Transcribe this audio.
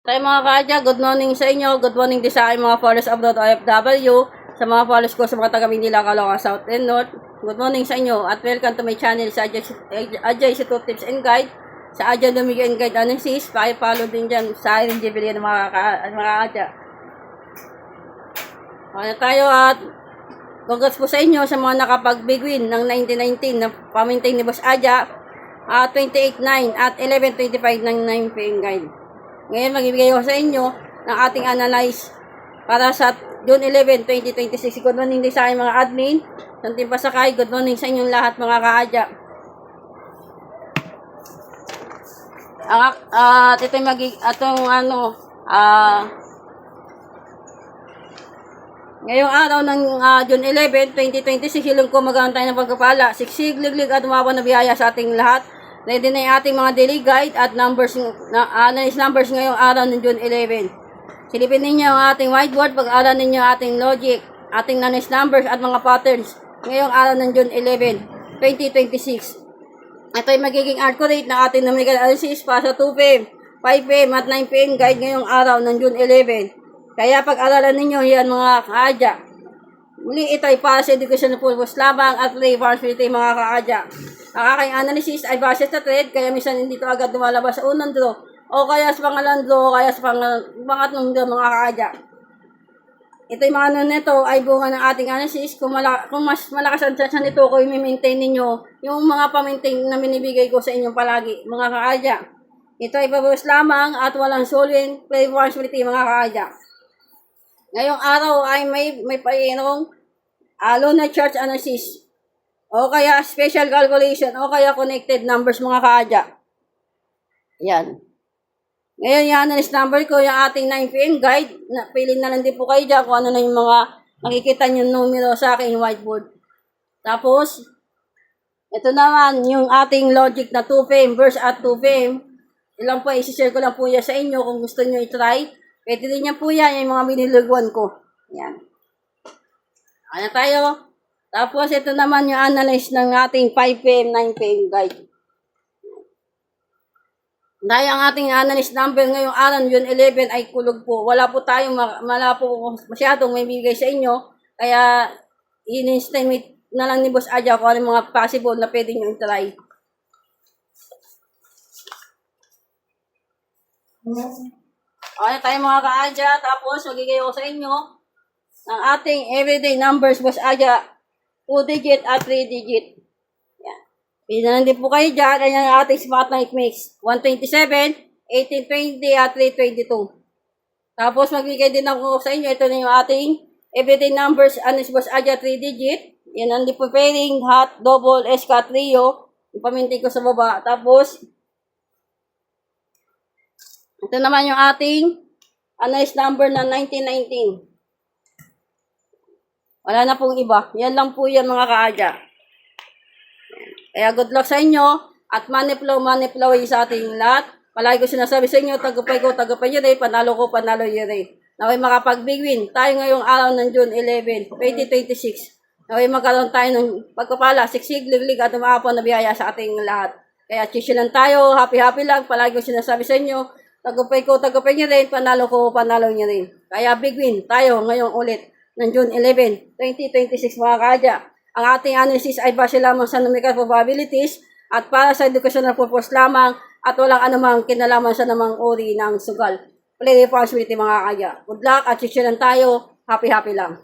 Tayo mga kaadya, good morning sa inyo. Good morning din sa aking mga followers abroad OFW. Sa mga followers ko sa mga taga Manila, Caloocan South and North. Good morning sa inyo at welcome to my channel sa Ajay Situt Tips and Guide. Sa Ajay Domingo and Guide Analysis. Pakipollow din dyan sa Irene Jibilya ng mga kaadya. Okay tayo at congrats po sa inyo sa mga nakapag-big win ng 1919 na pamintain ni Boss Aja. 28-9 at 11-25 ng 9 PM Guide. Ngayon, magbibigay ko sa inyo ng ating analyze para sa June 11, 2026. Good morning din sa aking mga admin. Santing Pasakay, good morning sa inyong lahat mga kaadya. At ito yung ngayong araw ng June 11, 2026, hilong ko magkaroon tayo ng pagkapala. Siksig, liglig at umawa na biyaya sa ating lahat. Ready na yung ating mga daily guide at numbers, analyze numbers ngayong araw ng June 11. Silipin ninyo ang ating whiteboard, pag-aralan ninyo ating logic, ating analyze numbers at mga patterns ngayong araw ng June 11, 2026. Ito ay magiging accurate na ating numerical analysis para sa 2 PM, 5 PM at 9 PM guide ngayong araw ng June 11. Kaya pag-aralan ninyo yan mga kaadya. Muli ito ay para sa educational purpose lamang at play varsity mga kaadya. Ang aking analysis ay base sa trade, kaya minsan hindi ito agad lumalabas sa unang draw, o kaya sa pangalang draw, o kaya sa pangatlong draw mga kaadya. Ito yung mga nito ay bunga ng ating analysis. Kung mas malakas ang chance nito, kung i-maintain ninyo yung mga pa-maintain na binibigay ko sa inyo palagi mga kaadya. Ito ay purpose lamang at walang solving play varsity mga kaadya. Ngayong araw ay may painong lunar chart analysis o kaya special calculation o kaya connected numbers mga kaadya. Yan. Ngayon yung analysis number ko, yung ating 9 PM guide, pili na lang din po kayo dyan kung ano na yung mga makikita nyo numero sa aking whiteboard. Tapos, ito naman yung ating logic na 2 PM verse at 2 PM. Ilang po, isi-share ko lang po yan sa inyo kung gusto nyo i-try. Pwede din yan po yan, yung mga biniliguan ko. Yan. Ano tayo? Tapos, ito naman yung analyze ng ating 5 PM, 9 PM guide. Dahil ang ating analyze number ngayong araw, June 11, ay kulog po. Wala po masyadong may bigay sa inyo. Kaya, in-estimate na lang ni Boss Aja kung ano mga possible na pwede nyo i-try. Okay tayo mga ka-Aja. Tapos, magigay ko sa inyo ang ating everyday numbers, Boss Aja. 2-digit at 3-digit. Yan. Pinanan din po kayo dyan. Ayan ang ating smart night mix. 127, 1820 at 322. Tapos magbigay din ako sa inyo. Ito na yung ating everyday numbers. Ano si Boss Aja 3-digit. Yan ang pairing, hot, double, SK, trio. Ipaminti ko sa baba. Tapos, ito naman yung ating analyze number na 1919. Wala na pong iba. Yan lang po yan mga kaadya. Kaya good luck sa inyo. At money flow sa ating lahat. Palagi ko sinasabi sa inyo, tagapay ko, tagapay nyo rin. Panalo ko, panalo nyo rin. Naway makapag-big win. Tayo ngayong araw ng June 11, 2026. Naway magkaroon tayo ng pagpapala, siksig, liglig at umaapon na biyaya sa ating lahat. Kaya lang tayo, happy lang. Palagi ko sinasabi sa inyo, tagapay ko, tagapay nyo rin. Panalo ko, panalo nyo rin. Kaya big win tayo ngayong ulit ng June 11, 2026 mga kaadya. Ang ating analysis ay base lamang sa numerical probabilities at para sa educational purpose lamang at walang anumang kinalaman sa namang uri ng sugal. Play responsibility mga kaadya. Good luck at lang tayo. Happy lang.